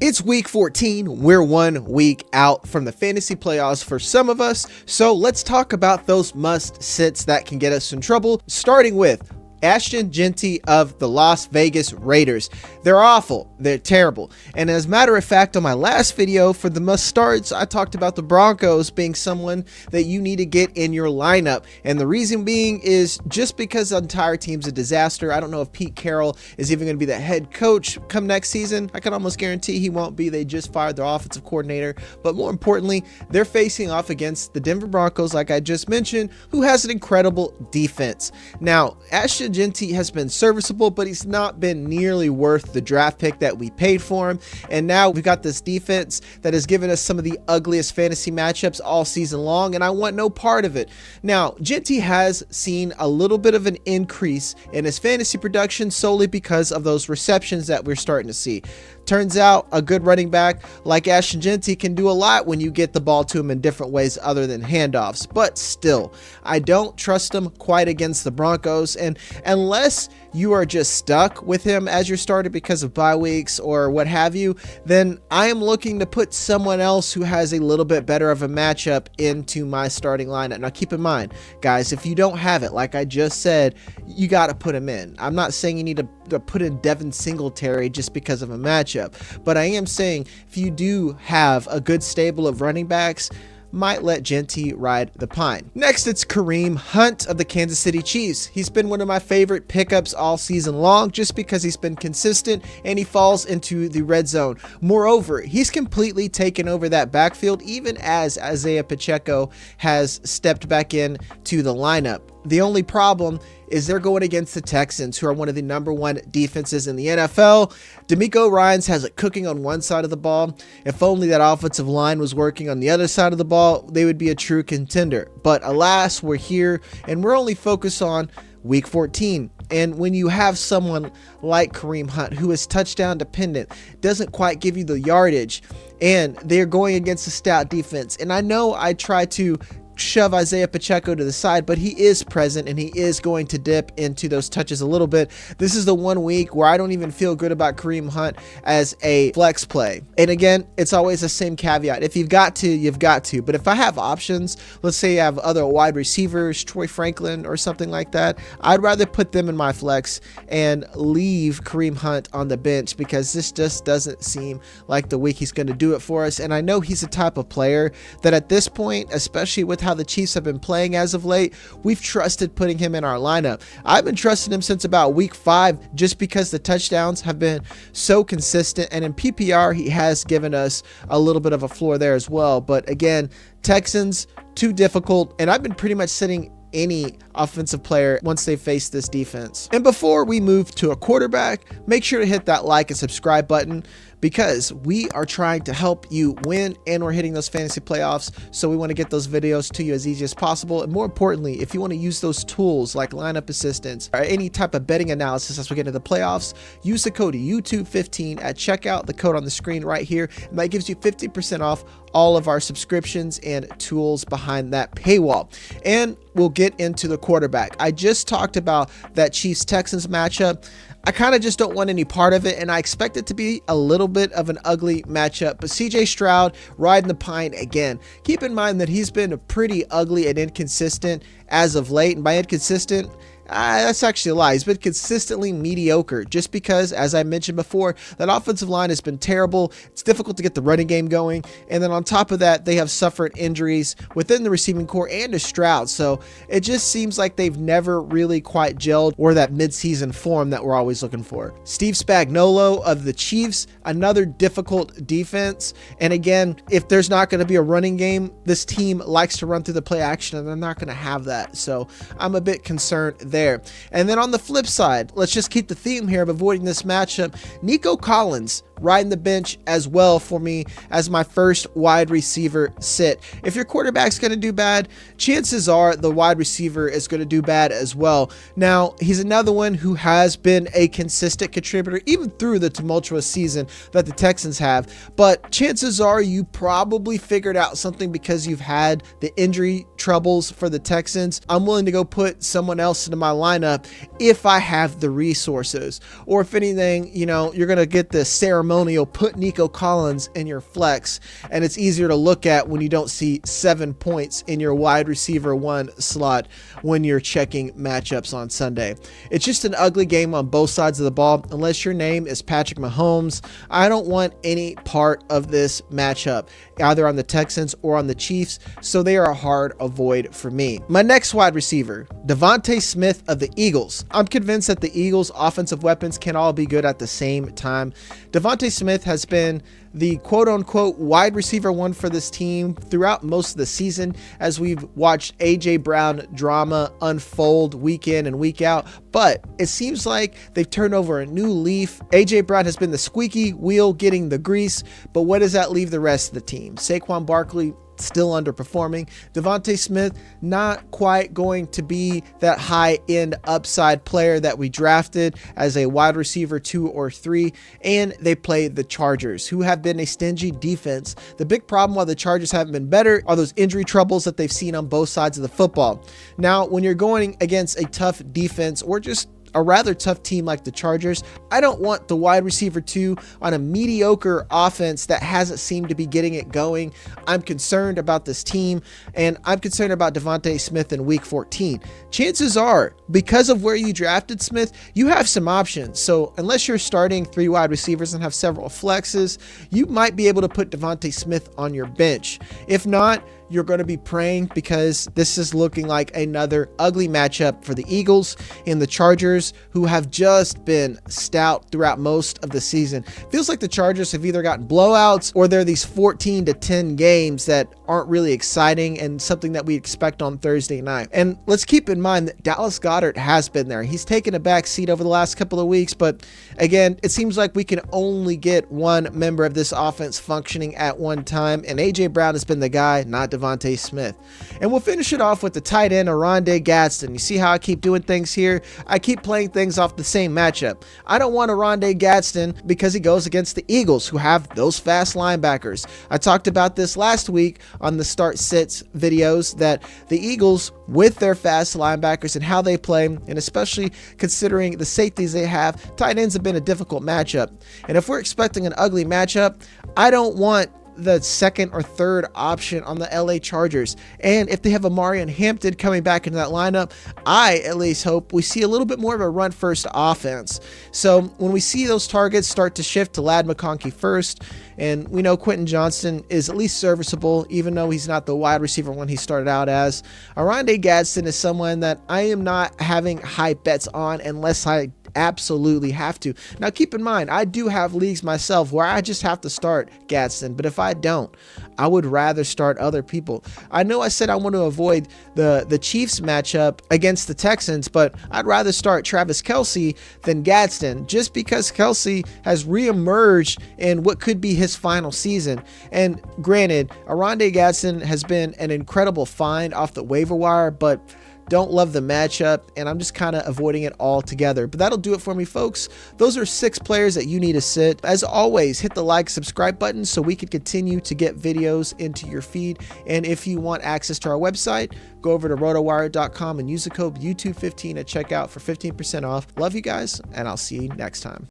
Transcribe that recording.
It's week 14. We're 1 week out from the fantasy playoffs for some of us. So let's talk about those must sits that can get us in trouble, starting with Ashton, Jeanty of the Las Vegas Raiders. They're awful. They're terrible. And as a matter of fact, on my last video for the must starts, I talked about the Broncos being someone that you need to get in your lineup. And the reason being is just because the entire team's a disaster. I don't know if Pete Carroll is even going to be the head coach come next season. I can almost guarantee he won't be. They just fired their offensive coordinator. But more importantly, they're facing off against the Denver Broncos, like I just mentioned, who has an incredible defense. Now, Ashton Jeanty has been serviceable, but he's not been nearly worth the draft pick that we paid for him. And now we've got this defense that has given us some of the ugliest fantasy matchups all season long, and I want no part of it. Now, Jeanty has seen a little bit of an increase in his fantasy production solely because of those receptions that we're starting to see. Turns out a good running back like Ashton Jeanty can do a lot when you get the ball to him in different ways other than handoffs. But still, I don't trust him quite against the Broncos. And unless you are just stuck with him as your starter because of bye weeks or what have you, then I am looking to put someone else who has a little bit better of a matchup into my starting lineup. Now keep in mind, guys, if you don't have it, like I just said, you got to put him in. I'm not saying you need to put in Devin Singletary just because of a matchup, but I am saying if you do have a good stable of running backs, might let Jeanty ride the pine. Next, it's Kareem Hunt of the Kansas City Chiefs. He's been one of my favorite pickups all season long just because he's been consistent and he falls into the red zone. Moreover, he's completely taken over that backfield even as Isaiah Pacheco has stepped back in to the lineup. The only problem is they're going against the Texans, who are one of the #1 defenses in the NFL. DeMeco Ryans has it cooking on one side of the ball. If only that offensive line was working on the other side of the ball, they would be a true contender. But alas, we're here and we're only focused on week 14. And when you have someone like Kareem Hunt, who is touchdown dependent, doesn't quite give you the yardage, and they're going against a stout defense. And I know I try to shove Isaiah Pacheco to the side, but he is present and he is going to dip into those touches a little bit. This is the 1 week where I don't even feel good about Kareem Hunt as a flex play. And again, it's always the same caveat. If you've got to, you've got to. But if I have options, let's say I have other wide receivers, Troy Franklin or something like that, I'd rather put them in my flex and leave Kareem Hunt on the bench because this just doesn't seem like the week he's going to do it for us. And I know he's the type of player that at this point, especially with how the Chiefs have been playing as of late, we've trusted putting him in our lineup. I've been trusting him since about week 5 just because the touchdowns have been so consistent, and in PPR he has given us a little bit of a floor there as well. But again, Texans, too difficult, and I've been pretty much sitting any offensive player once they face this defense. And before we move to a quarterback, make sure to hit that like and subscribe button because we are trying to help you win and we're hitting those fantasy playoffs. So we want to get those videos to you as easy as possible. And more importantly, if you want to use those tools like lineup assistance or any type of betting analysis as we get into the playoffs, use the code YouTube15 at checkout, the code on the screen right here. And that gives you 50% off all of our subscriptions and tools behind that paywall. And we'll get into the quarterback. I just talked about that Chiefs Texans matchup. I kind of just don't want any part of it, and I expect it to be a little bit of an ugly matchup. But CJ Stroud riding the pine again. Keep in mind that he's been pretty ugly and inconsistent as of late, and by inconsistent, that's actually a lie. He's been consistently mediocre just because, as I mentioned before, that offensive line has been terrible. It's difficult to get the running game going. And then on top of that, they have suffered injuries within the receiving core and to Stroud. So it just seems like they've never really quite gelled or that midseason form that we're always looking for. Steve Spagnuolo of the Chiefs, another difficult defense. And again, if there's not going to be a running game, this team likes to run through the play action and they're not going to have that. So I'm a bit concerned there. And then on the flip side, let's just keep the theme here of avoiding this matchup. Nico Collins riding the bench as well for me as my first wide receiver sit. If your quarterback's going to do bad, chances are the wide receiver is going to do bad as well. Now, he's another one who has been a consistent contributor even through the tumultuous season that the Texans have, but chances are you probably figured out something because you've had the injury troubles for the Texans. I'm willing to go put someone else into my lineup if I have the resources, or if anything, you know, you're going to get the ceremony ceremonial put Nico Collins in your flex, and it's easier to look at when you don't see 7 points in your wide receiver 1 slot when you're checking matchups on Sunday. It's just an ugly game on both sides of the ball. Unless your name is Patrick Mahomes, I don't want any part of this matchup, either on the Texans or on the Chiefs, so they are a hard avoid for me. My next wide receiver, DeVonta Smith of the Eagles. I'm convinced that the Eagles' offensive weapons can all be good at the same time. DeVonta Smith has been the quote-unquote wide receiver 1 for this team throughout most of the season, as we've watched A.J. Brown drama unfold week in and week out, but it seems like they've turned over a new leaf. A.J. Brown has been the squeaky wheel getting the grease, but what does that leave the rest of the team? Saquon Barkley still underperforming. DeVonta Smith not quite going to be that high-end upside player that we drafted as a wide receiver 2 or 3, and they play the Chargers, who have been a stingy defense. The big problem why the Chargers haven't been better are those injury troubles that they've seen on both sides of the football. Now, when you're going against a tough defense or just a rather tough team like the Chargers, I don't want the wide receiver 2 on a mediocre offense that hasn't seemed to be getting it going. I'm concerned about this team, and I'm concerned about DeVonta Smith in week 14. Chances are, because of where you drafted Smith, you have some options. So unless you're starting 3 wide receivers and have several flexes, you might be able to put DeVonta Smith on your bench. If not, you're going to be praying, because this is looking like another ugly matchup for the Eagles and the Chargers, who have just been stout throughout most of the season. Feels like the Chargers have either gotten blowouts or they're these 14-10 games that aren't really exciting and something that we expect on Thursday night. And let's keep in mind that Dallas Goedert has been there. He's taken a back seat over the last couple of weeks, but again, it seems like we can only get one member of this offense functioning at one time, and A.J. Brown has been the guy, not DeVonta Smith. And we'll finish it off with the tight end, Oronde Gadsden. You see how I keep doing things here? I keep playing things off the same matchup. I don't want Oronde Gadsden because he goes against the Eagles, who have those fast linebackers. I talked about this last week on the start sits videos, that the Eagles, with their fast linebackers and how they play, and especially considering the safeties they have, tight ends have been a difficult matchup. And if we're expecting an ugly matchup, I don't want the second or third option on the LA Chargers. And if they have Amari and Hampton coming back into that lineup, I at least hope we see a little bit more of a run first offense. So when we see those targets start to shift to Ladd McConkey first, and we know Quentin Johnston is at least serviceable, even though he's not the wide receiver one he started out as, Oronde Gadsden is someone that I am not having high bets on unless I absolutely have to. Now keep in mind, I do have leagues myself where I just have to start Gadsden, but if I don't, I would rather start other people. I know I said I want to avoid the Chiefs matchup against the Texans, but I'd rather start Travis Kelce than Gadsden, just because Kelce has reemerged in what could be his final season. And granted, Oronde Gadsden has been an incredible find off the waiver wire, but don't love the matchup, and I'm just kind of avoiding it altogether. But that'll do it for me, folks. Those are 6 players that you need to sit. As always, hit the like, subscribe button so we can continue to get videos into your feed. And if you want access to our website, go over to RotoWire.com and use the code YouTube15 at checkout for 15% off. Love you guys, and I'll see you next time.